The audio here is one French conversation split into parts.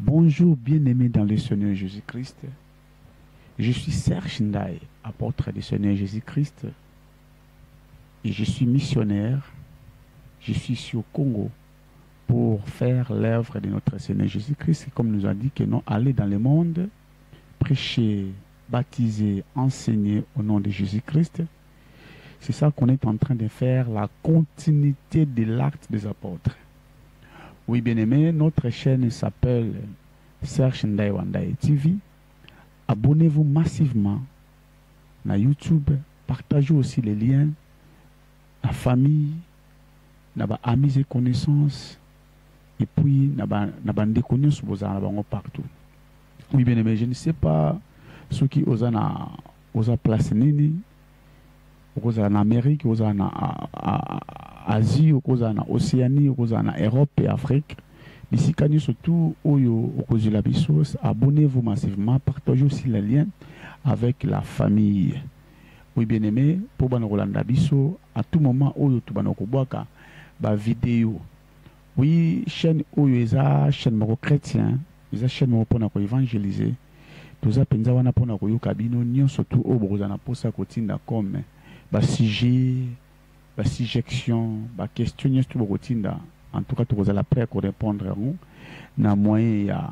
Bonjour bien-aimés dans le Seigneur Jésus-Christ. Je suis Serge Ndaye, apôtre du Seigneur Jésus-Christ. Et je suis missionnaire. Je suis ici au Congo pour faire l'œuvre de notre Seigneur Jésus-Christ. Comme nous a dit que non, aller dans le monde, prêcher, baptiser, enseigner au nom de Jésus-Christ. C'est ça qu'on est en train de faire, la continuité de l'acte des apôtres. Oui, bien-aimés, notre chaîne s'appelle Serge Ndaye Wandaye TV. Abonnez-vous massivement à YouTube. Partagez aussi les liens. La famille, les amis et connaissances. Et puis, les connaissances partout. Oui, bien-aimés, je ne sais pas ceux qui osent place Nini, en Amérique, en Asie, en Océanie, en Europe et Afrique. Ici, quand surtout abonnez-vous massivement, partagez aussi les liens avec la famille. Oui, bien aimé, pour Rolanda Bisso, à tout moment, ba vidéo. Oui, chaîne Oyoza, chaîne Moro chrétien, ils chaîne Moro pour évangéliser. Tous à penza wana pour kabino, nyon surtout au brozana pour sa kotinda comme ba sujet, ba sujection, ba question, nyon surtout kotinda. En tout cas, vous allez après répondre à nous. Na moyen, il y a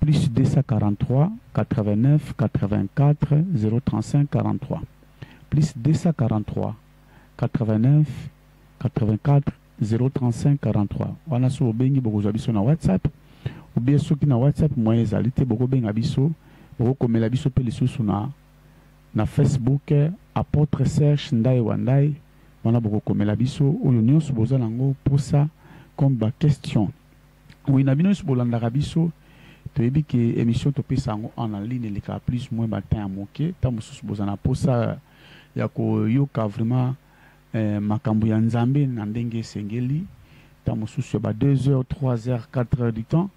plus 243 89 84 035 43. Plus 243 89 84 035 43. On a sur Bengi beaucoup abisso na WhatsApp. Ou bien ceux qui na WhatsApp moyen zalité beaucoup ben abisso, beaucoup comme l'abisso pe les sous na Facebook apôtre Serge Ndaye Wandaye. On a beaucoup comme l'abisso ou l'union sous bozalango pour ça. Comme la question. Oui, nous avons sur l'Arabiso, tu as dit que l'émission en ligne, il y a plus ou moins de temps à moquer. Tu as pour ça, il y a vraiment Makambu Yanzambe, Nandenge Sengeli. Tu as sur 2h, 3h, 4h du temps.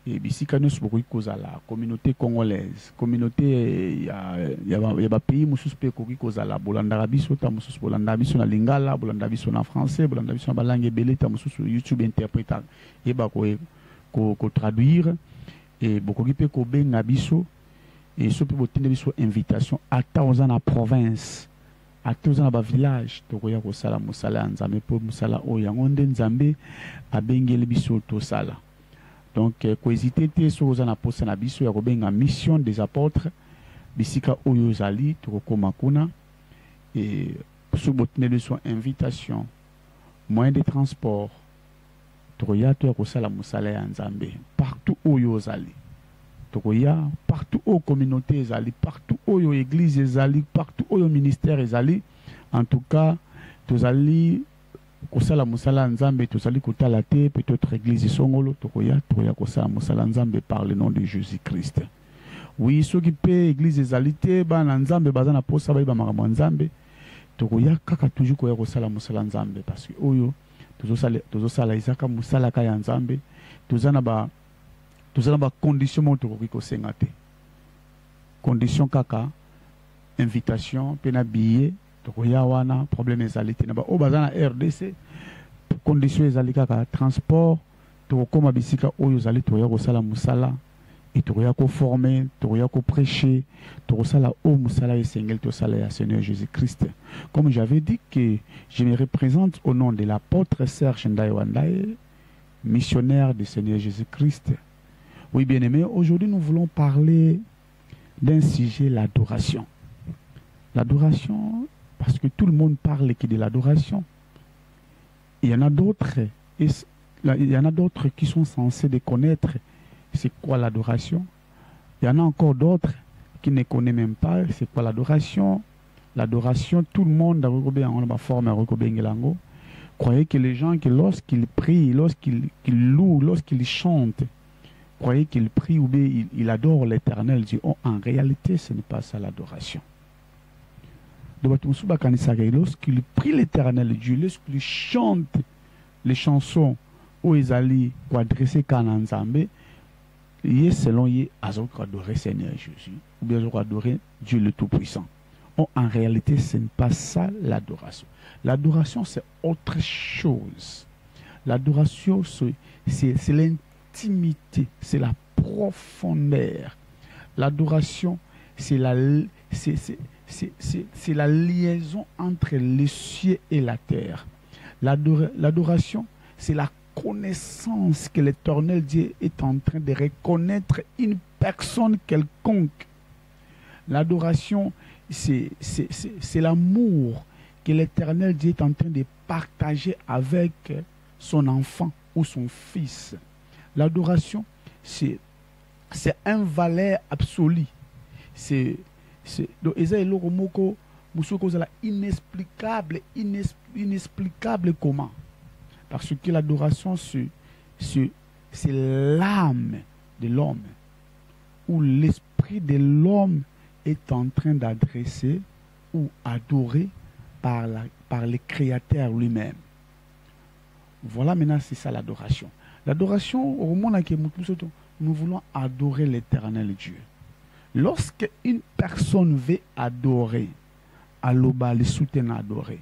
Et ici, quand nous sommes la communauté congolaise, communauté, il y a des pays qui sont la Bolandarabiso, Bolandarabiso na Lingala, Bolandarabiso na français, Bolandarabiso na langue belé, sur YouTube interprétant, et ko traduire, et beaucoup qui peut ben abiso, et ce peut vous invitation à dans la province, à dans la village, to koya ko sala musala nzambe po musala o yangonde nzambe abengele biso to sala. Donc, cohésité sur les apôtres nabiso ya kobenga mission des apôtres bisika oyozali tokomakuna et sur botine son invitation moyen de transport tokoya to yakosala musala ya nzambe partout oyozali tokoya partout aux communautés ezali partout aux églises ezali partout aux ministères ezali en tout cas tozali kosala musala nzambe tozali kotala te peut-être église songolo tokoya kosala musala nzambe par le nom de Jésus-Christ. Oui, ceux qui paient église ezalité ba na nzambe bazana posa ba makambo nzambe tokoya kaka toujours koya kosala musala nzambe parce que oyo tozosala izaka musala ka ya nzambe tozana ba condition mo tokoki kosenga te condition kaka invitation pena billet tokoya wana problème ezalité na ba o bazana RDC condition ezalika ka transport tokoma bisika oyo zali toya kosala musala et toya ko former toya ko prêcher tokosala o musala esengel to sala ya Seigneur Jésus-Christ. Comme j'avais dit que je me représente au nom de l'apôtre Serge Ndaye Wandaye, missionnaire du Seigneur Jésus-Christ. Oui, bien-aimés, aujourd'hui nous voulons parler d'un sujet, l'adoration. L'adoration, parce que tout le monde parle de l'adoration. Il y en a d'autres, qui sont censés de connaître c'est quoi l'adoration. Il y en a encore d'autres qui ne connaissent même pas c'est quoi l'adoration. L'adoration, tout le monde a forme croyez que les gens, que lorsqu'ils prient, lorsqu'ils louent, lorsqu'ils chantent, croyez qu'ils prient ou bien ils adorent l'Éternel. Oh, en réalité, ce n'est pas ça l'adoration. Lorsqu'il prie l'éternel Dieu, lorsqu'il chante les chansons où ils allaient adresser Kananzambe, il est selon lui à adorer Seigneur Jésus, ou bien adorer Dieu le Tout-Puissant. En réalité, ce n'est pas ça l'adoration. L'adoration, c'est autre chose. L'adoration, c'est l'intimité, c'est la profondeur. L'adoration, c'est la liaison entre les cieux et la terre. L'adoration, c'est la connaissance que l'Éternel Dieu est en train de reconnaître une personne quelconque. L'adoration, c'est l'amour que l'Éternel Dieu est en train de partager avec son enfant ou son fils. L'adoration, c'est un valeur absolu. C'est inexplicable, inexplicable comment. Parce que l'adoration, c'est l'âme de l'homme, où l'esprit de l'homme est en train d'adresser ou adorer par le Créateur lui-même. Voilà maintenant, c'est ça l'adoration. L'adoration, au moment où nous voulons adorer l'Éternel Dieu. Lorsque une personne veut adorer, aloba le soutien adorer,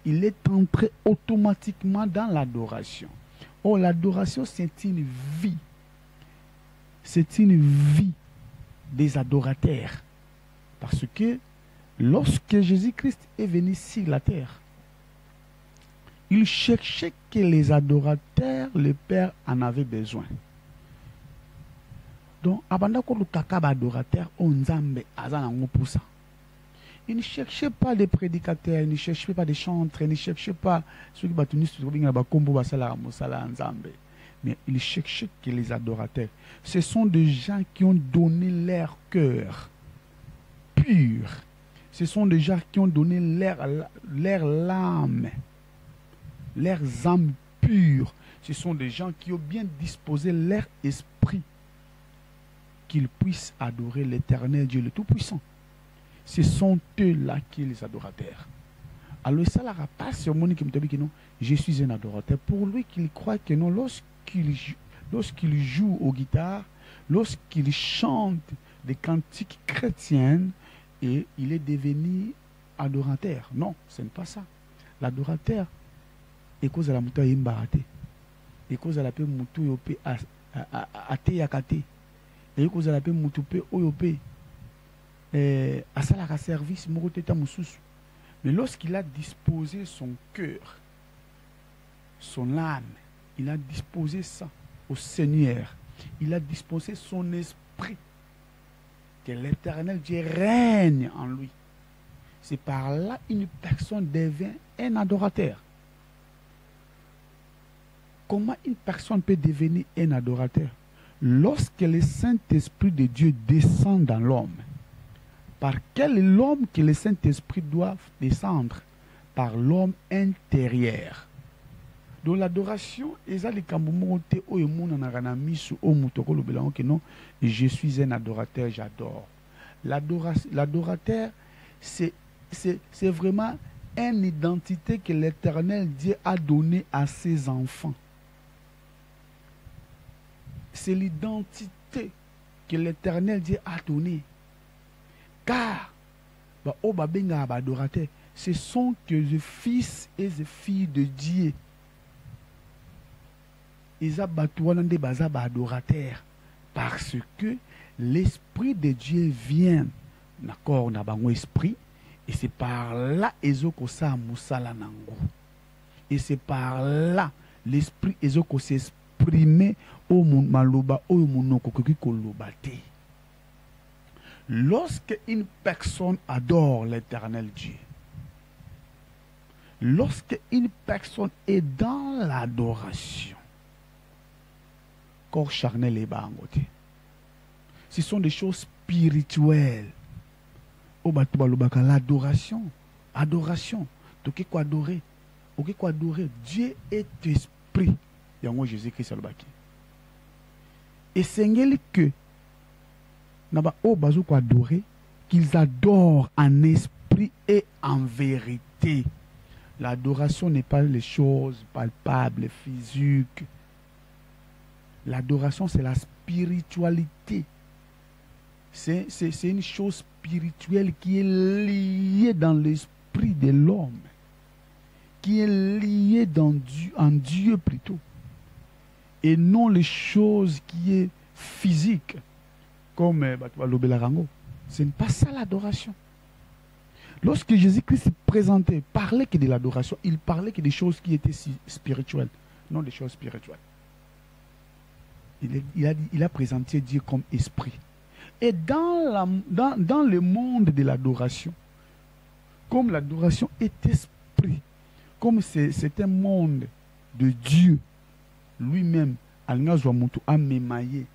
il est entré automatiquement dans l'adoration. Oh, l'adoration, c'est une vie. C'est une vie des adorateurs. Parce que lorsque Jésus-Christ est venu sur la terre, il cherchait que les adorateurs, le Père en avait besoin. Donc, abanda ko le kakaba adorateur, on zambe azana pour ça. Il ne cherchait pas des prédicateurs, il ne cherchait pas des chantres, il ne cherchait pas ceux qui bâtissent mais il cherchait que les adorateurs. Ce sont des gens qui ont donné leur cœur pur. Ce sont des gens qui ont donné leur âme, leurs âmes pures. Ce sont des gens qui ont bien disposé leur esprit, qu'ils puissent adorer l'Éternel Dieu le Tout-Puissant. Ce sont eux-là qui sont les adorateurs. Alors ça ne pas sur mon qui me dit que non, je suis un adorateur. Pour lui, qu'il croit que non, lorsqu'il joue aux guitares, lorsqu'il chante des cantiques chrétiennes, et il est devenu adorateur. Non, ce n'est pas ça. L'adorateur, et cause à la mouta imbarate, et cause à la paix moutou yopé ate yakate, et cause à la paix moutou pe oyopé, à ça la service moroteta moussous. Mais lorsqu'il a disposé son cœur, son âme, il a disposé ça au Seigneur, il a disposé son esprit, que l'Éternel Dieu règne en lui. C'est par là une personne devient un adorateur. Comment une personne peut devenir un adorateur? Lorsque le Saint-Esprit de Dieu descend dans l'homme. Par quel homme que le Saint-Esprit doit descendre? Par l'homme intérieur. Donc l'adoration, je suis un adorateur, j'adore. L'adorateur, c'est vraiment une identité que l'Éternel Dieu a donnée à ses enfants. C'est l'identité que l'Éternel Dieu a donnée. Car, ce sont que les fils et les filles de Dieu. Ils ont adorateurs parce que l'Esprit de Dieu vient, d'accord, dans mon esprit, et c'est par là qu'ils ont nango. Et c'est par là l'Esprit ils ont s'exprimer au monde maloba au monde kolobate. Lorsque une personne adore l'Éternel Dieu, lorsque une personne est dans l'adoration, corps charnel et bangote, ce sont des choses spirituelles. L'adoration, adoration, tu quoi adorer, quoi adorer. Dieu est esprit. Et moi Jésus-Christ le baki. Et c'est que adorer, qu'ils adorent en esprit et en vérité. L'adoration n'est pas les choses palpables, physiques. L'adoration, c'est la spiritualité. C'est une chose spirituelle qui est liée dans l'esprit de l'homme, qui est liée en Dieu plutôt. et non les choses qui est physique, comme ce n'est pas ça l'adoration. Lorsque Jésus-Christ se présentait, parlait que de l'adoration, il parlait que des choses qui étaient spirituelles, non des choses spirituelles. Il a présenté Dieu comme esprit. Et dans le monde de l'adoration, comme l'adoration est esprit, comme c'est un monde de Dieu lui-même, amemaye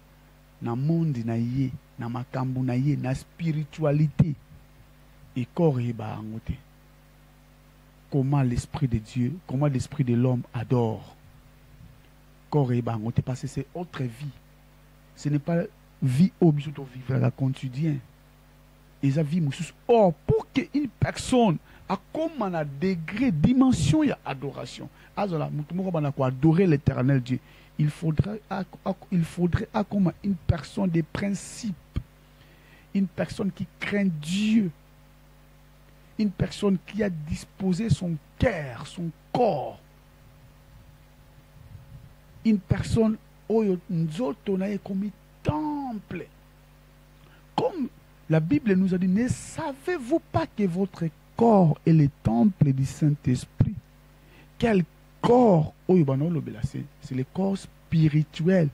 na monde na ye, na makambu na ye, na spiritualité et corps et barangote. Comment l'esprit de Dieu, comment l'esprit de l'homme adore corps et barangote, parce que c'est autre vie. Ce n'est pas vie obligée de vivre à quotidien. Et ça vie or pour qu'une personne a comme un degré, dimension et adoration. Adorer l'éternel Dieu. Il faudrait comme une personne de principe, une personne qui craint Dieu, une personne qui a disposé son cœur, son corps, une personne comme un temple. Comme la Bible nous a dit, ne savez-vous pas que votre corps est le temple du Saint-Esprit? Quel corps? C'est le corps spirituel.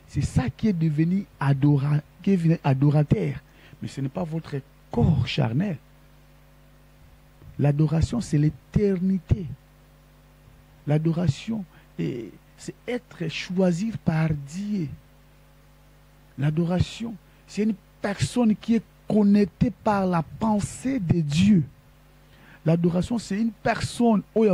C'est ça qui est devenu adorateur. Mais ce n'est pas votre corps charnel. L'adoration, c'est l'éternité. L'adoration, c'est être choisi par Dieu. L'adoration, c'est une personne qui est connectée par la pensée de Dieu. L'adoration, c'est une personne qui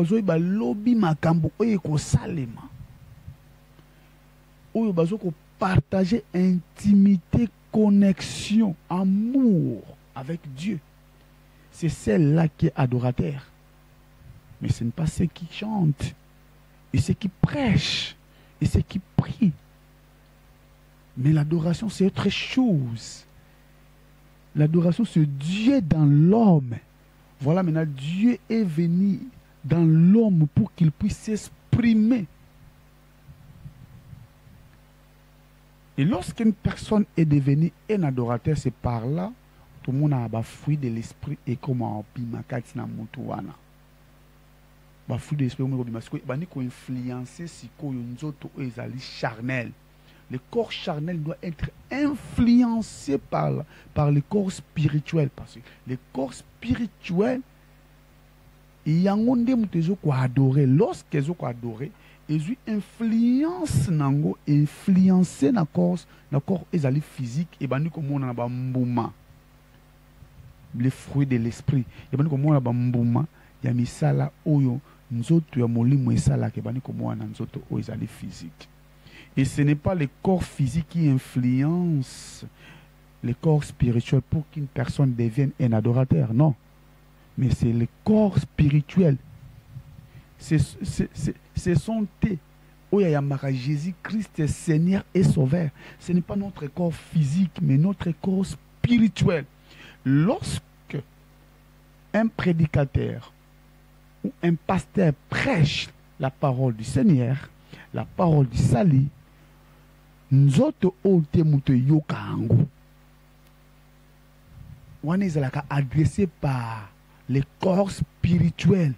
partager intimité, connexion, amour avec Dieu. C'est celle-là qui est adorateur. Mais ce n'est pas ceux qui chantent, et ceux qui prêchent, et ceux qui prient. Mais l'adoration, c'est autre chose. L'adoration, c'est Dieu dans l'homme. Voilà, maintenant, Dieu est venu dans l'homme pour qu'il puisse s'exprimer. Et lorsqu'une personne est devenue un adorateur, c'est par là, tout le monde a un fruit de l'esprit et comment on peut na mutuana. Ba fruit de l'esprit, parce que bani ko influencer si ko yonzoto ezali charnel. Le corps charnel doit être influencé par le corps spirituel. Parce que le corps spirituel, il y a un monde qui a adoré. Lorsqu'ils ont adoré, ils ont influence nango, influencé na corps physique et bani comme on a bambouma. Les fruits de l'esprit. Et bani comme on a bambouma, il y a misala oyo nzoto ya molimo esala ke bani comme on a nzoto oyo ezali physique. Et ce n'est pas le corps physique qui influence le corps spirituel pour qu'une personne devienne un adorateur. Non. Mais c'est le corps spirituel. C'est son thé. Oh, il y a Jésus-Christ, Seigneur et Sauveur. Ce n'est pas notre corps physique, mais notre corps spirituel. Lorsque un prédicateur ou un pasteur prêche la parole du Seigneur, la parole du salut, nous autres, on est adressé par le corps spirituel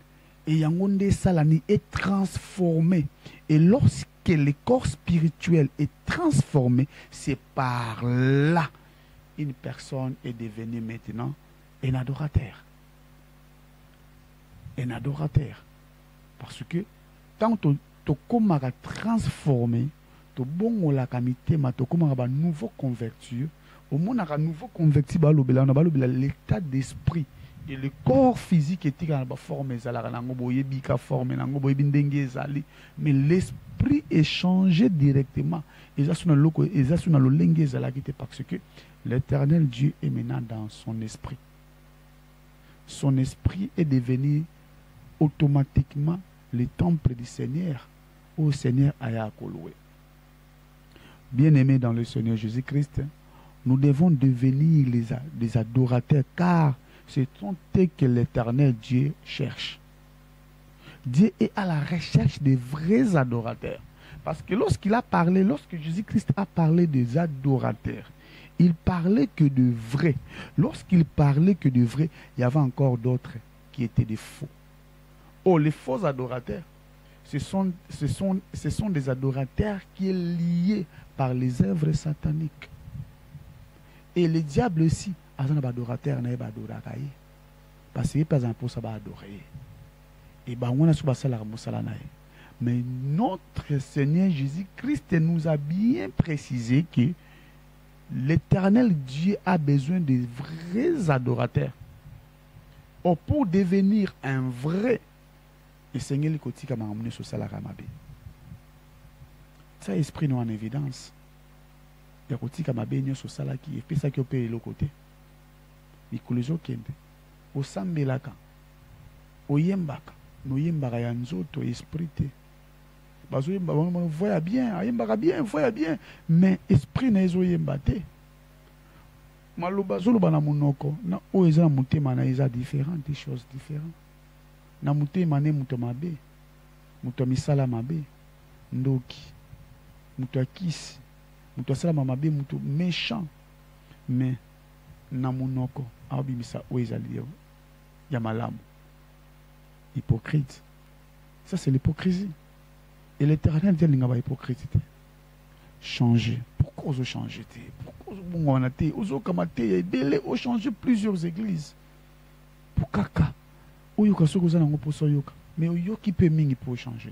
et Yangonde Salani est transformé. Et lorsque le corps spirituel est transformé, c'est par là une personne est devenue maintenant un adorateur. Un adorateur. Parce que tant que tu commences à transformer, tu bon la kamité, tu commences à nouveau convertir. Au moins, on a un nouveau converti, l'état d'esprit et le corps physique est dans la forme, mais l'esprit est changé directement. Parce que l'éternel Dieu est maintenant dans son esprit. Son esprit est devenu automatiquement le temple du Seigneur, au Seigneur Ayakoloué. Bien-aimés dans le Seigneur Jésus-Christ, nous devons devenir des adorateurs, car c'est eux que l'éternel Dieu cherche. Dieu est à la recherche des vrais adorateurs. Parce que lorsqu'il a parlé, lorsque Jésus-Christ a parlé des adorateurs, il parlait que de vrais. Lorsqu'il parlait que de vrais, il y avait encore d'autres qui étaient des faux. Oh, les faux adorateurs, ce sont des adorateurs qui sont liés par les œuvres sataniques. Et le diable aussi, a un adorateur, n'a pas adorateur. Parce que par exemple, ça va adorer. Et ben on a souvent ça la mais notre Seigneur Jésus-Christ nous a bien précisé que l'Éternel Dieu a besoin de vrais adorateurs. Or, pour devenir un vrai, le Seigneur m'a amené sur ça la ramabé. Ça esprit nous en évidence. Il y a côté kamabé sur ça là qui est fait ça qui opère l'autre côté. Il coule au kende. Au sambelaka. Au yembaka. Nous yembaka ya nzoto esprit te. Bazo yembaka voya bien, yembaka bien, voya bien, mais esprit na ezo yembate. Maluba zolo na munoko na o eza mutema na eza différentes des choses différentes. Na mutema ne muto mabe. Muto misala mabe. Ndoki. Muto akisi. Muto asala mabe muto méchant. Mais na munoko abimisa o eza liyo. Ya malamu. Hypocrite. Ça, c'est l'hypocrisie. Et l'Éternel dit qu'il hypocrite. Changer. Pourquoi vous changez? Pourquoi vous changé plusieurs églises? Pour caca. Mais qui peut pour changer?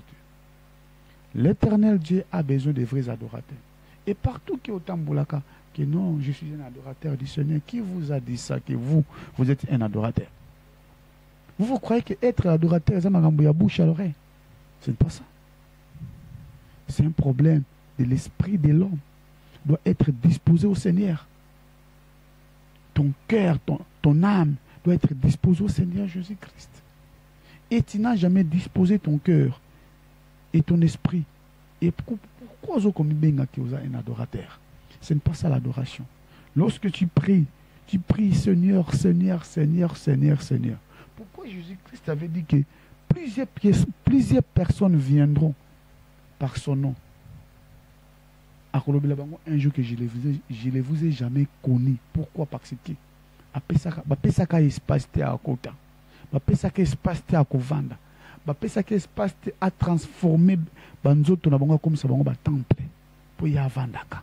L'Éternel Dieu a besoin de vrais adorateurs. Et partout qui est au Tamboulaka, que non, je suis un adorateur du Seigneur. Qui vous a dit ça, que vous êtes un adorateur? Vous croyez qu'être adorateur, c'est un bouche à l'oreille? Ce n'est pas ça. C'est un problème de l'esprit de l'homme. Doit être disposé au Seigneur. Ton cœur, ton âme doit être disposé au Seigneur Jésus-Christ. Et tu n'as jamais disposé ton cœur et ton esprit. Et pourquoi un adorateur? Ce n'est pas ça l'adoration. Lorsque tu pries Seigneur, Seigneur, Seigneur, Seigneur, Seigneur. Pourquoi Jésus-Christ avait dit que plusieurs personnes viendront par son nom? Un jour que je ne vous ai jamais connu. Pourquoi? Parce que apesaka espace à kota, apesaka espace à kovanda, apesaka espace à transformer banzoto na bango comme ça bango ba temple pour y avandaka.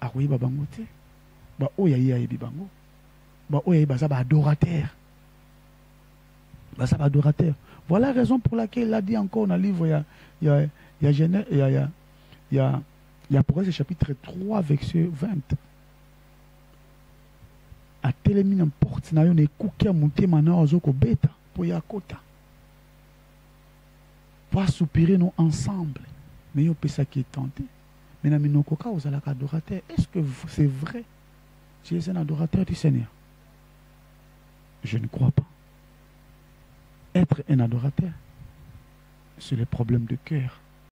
Akoyi ba bango te. Ba oya ya yebi bango. Ba oya ba za ba adorateur. Adorateur. Voilà la raison pour laquelle il a dit encore dans le livre, il y a Proverbe chapitre 3, verset 20. A telemi n'importe na yo ne kukia mutema na ozoko beta pour yakota. Pour soupirer nous ensemble. Mais yo pesa qui est tenté. Mais na minokoka ozalaka adorateur. Est-ce que c'est vrai? Tu es un adorateur du Seigneur? Je ne crois pas. Être un adorateur, c'est le problème de cœur.